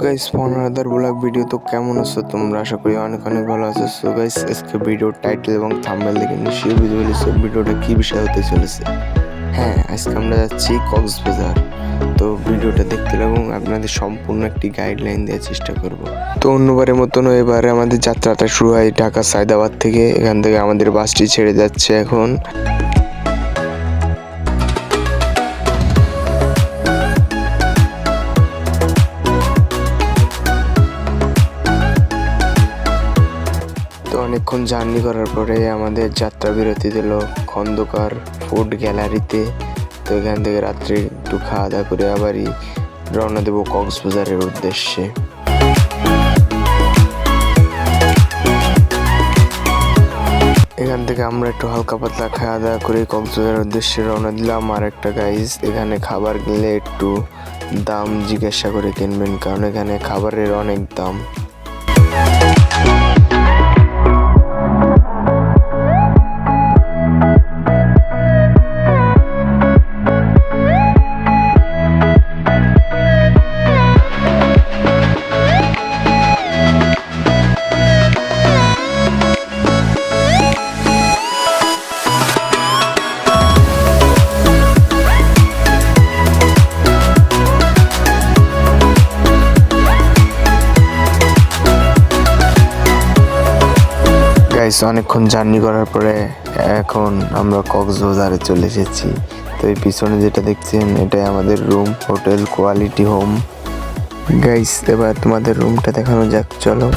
Guys for other blog video. তো কেমন আছো তোমরা? আশা করি অনেক অনেক ভালো আছো। সো গাইস আজকে ভিডিও টাইটেল এবং থাম্বনেল দেখে নিশ্চয়ই বুঝে ফেলেছো ভিডিওটা কি বিষয় হতে চলেছে। হ্যাঁ, আজকে আমরা যাচ্ছি কক্সবাজার। তো ভিডিওটা দেখতে লাগুন, আপনাদের সম্পূর্ণ একটি গাইডলাইন দেওয়ার চেষ্টা করব। তো অন্যবারের মতন এবারে আমাদের যাত্রাটা শুরু হয় ঢাকা সায়দাবাদ থেকে। এখান থেকে আমাদের বাসটি ছেড়ে যাচ্ছে এখন। অনেকক্ষণ জার্নি করার পরে আমাদের যাত্রা বিরতি দিল খন্দকার ফুড গ্যালারিতে। তো এখান থেকে রাত্রে একটু খাওয়া দাওয়া করে আবারই রওনা দেবো কক্সবাজারের উদ্দেশ্যে। এখান থেকে আমরা একটু হালকা পাতলা খাওয়া দাওয়া করে কক্সবাজারের উদ্দেশ্যে রওনা দিলাম। আর একটা গাইজ, এখানে খাবার কিনলে একটু দাম জিজ্ঞাসা করে কিনবেন, কারণ এখানে খাবারের অনেক দাম। অনেকক্ষণ জার্নি করার পরে এখন আমরা কক্সবাজারে চলে এসেছি। তো এই পিছনে যেটা দেখছেন এটাই আমাদের room, hotel quality home. Guys এবার তোমাদের রুমটা দেখানো যাক, চলো।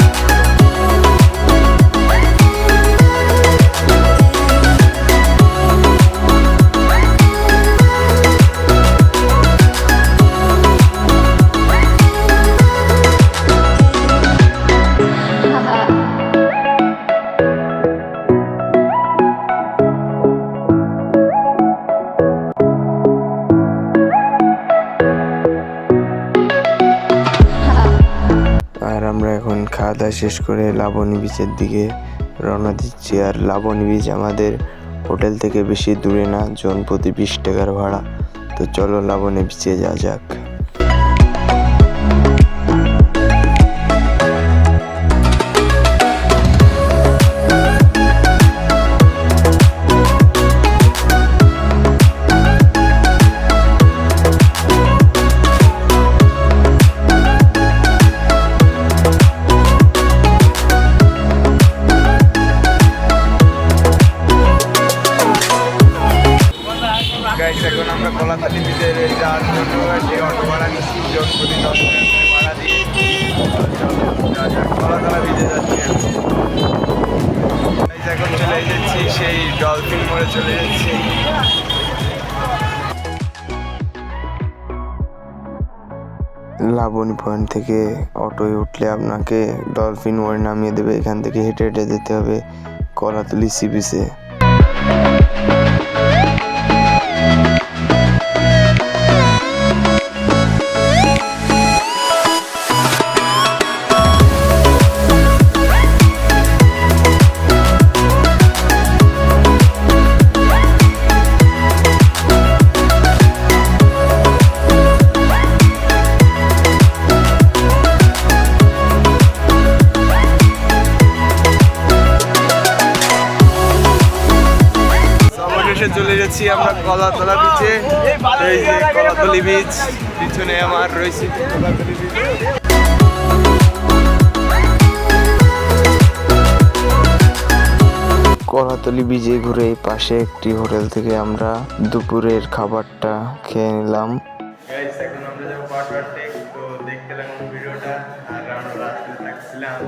আর আমরা এখন খাওয়া দাওয়া শেষ করে লাবণী বিচের দিকে রওনা দিচ্ছি। আর লাবণী বিচ আমাদের হোটেল থেকে বেশি দূরে না, জন প্রতি 20 টাকার ভাড়া। তো চলো লাবণী বিচে যাওয়া যাক। এখন আমরা কলাতলি বিচে যাওয়ার জন্য একটি অটো ভাড়া নিচ্ছি, জন প্রতি 10 টাকা করে ভাড়া দিয়ে কলাতলা বিচে যাচ্ছি। এখন চলে যাচ্ছি সেই ডলফিন মোড়ে চলে যাচ্ছি। লাবণী পয়েন্ট থেকে অটোয় উঠলে আপনাকে ডলফিন মোড়ে নামিয়ে দেবে। এখান থেকে হেঁটে হেঁটে যেতে হবে কলাতলি সি বিচে। চলে যাচ্ছি আমরা কলাতলা বিচে। এই যে কলাতলি বিচ, পিছনে আমার রয়েছে কলাতলি বিচ। কলাতলি বিচে ঘুরে পাশে একটি হোটেল থেকে আমরা দুপুরের খাবারটা খেয়ে নিলাম। এখন আমরা যাবো ওয়াটার টেক। তো দেখতে লাগলাম ভিডিওটা, আর আমরা রাত্রে থাকছিলাম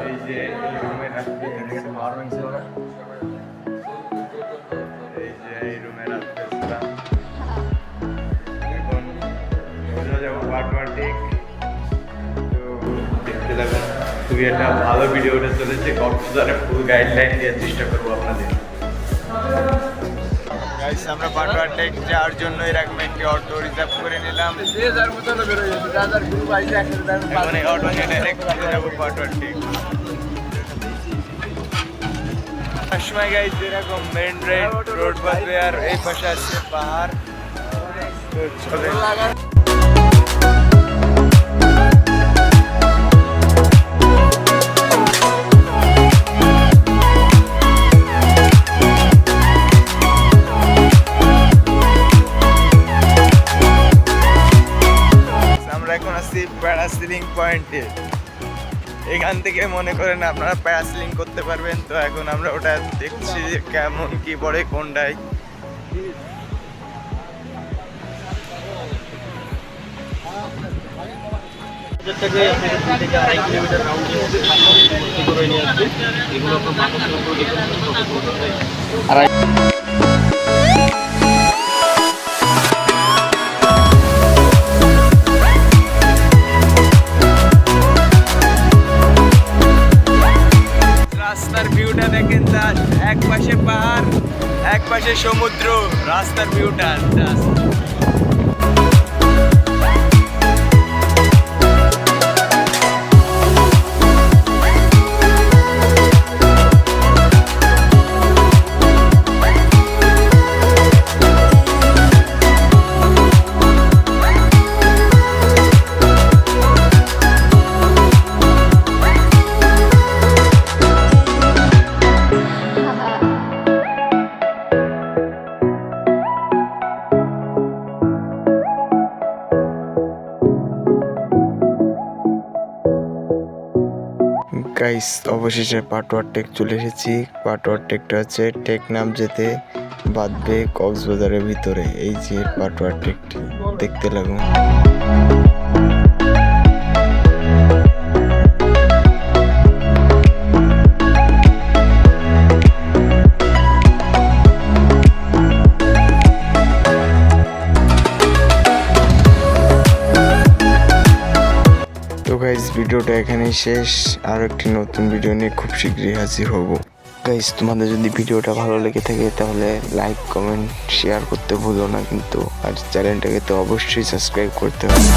এই যে রুমে রাত্রে খুবই একটা ভালো ভিডিওটা চলেছে। কক্সবাজারের ফুল গাইডলাইন দেওয়ার চেষ্টা করবো আপনাদের। আমরা পাটোয়ার টেক যাওয়ার জন্য এরকম একটি অটো রিজার্ভ করে নিলাম। এখন এই অটো নিয়ে ডাইরেক্ট যাবো পাটোয়ার টেক। সময় গাইস এরকম মেন রোড পাবে, আর এই পাশে আছে পাহাড়। তো চলে পয়েন্টে। এখান থেকে মনে করেন আপনারা প্যারাসেলিং করতে পারবেন। তো এখন আমরা ওটা দেখছি যে কেমন কি পড়ে কোনটায়। রাস্তার ভিউটা দেখেন, এক পাশে পাহাড় এক পাশে সমুদ্র, রাস্তার ভিউটা জাস্ট। গাইস অবশেষে পাটোয়ার টেক চলে এসেছি। পাটোয়ার টেকটা হচ্ছে টেকনাফ যেতে বাঁধবে কক্সবাজারের ভিতরে। এই যে পাটোয়ার টেকটি দেখতে লাগুন। তো গাইস ভিডিওটা এখানেই শেষ। আর একটি নতুন ভিডিও নিয়ে খুব শীঘ্রই হাজির হব। গাইস তোমাদের যদি ভিডিওটা ভালো লেগে থাকে তাহলে লাইক কমেন্ট শেয়ার করতে ভুলো না কিন্তু। আর চ্যানেলটাকে তো অবশ্যই সাবস্ক্রাইব করতে হবে।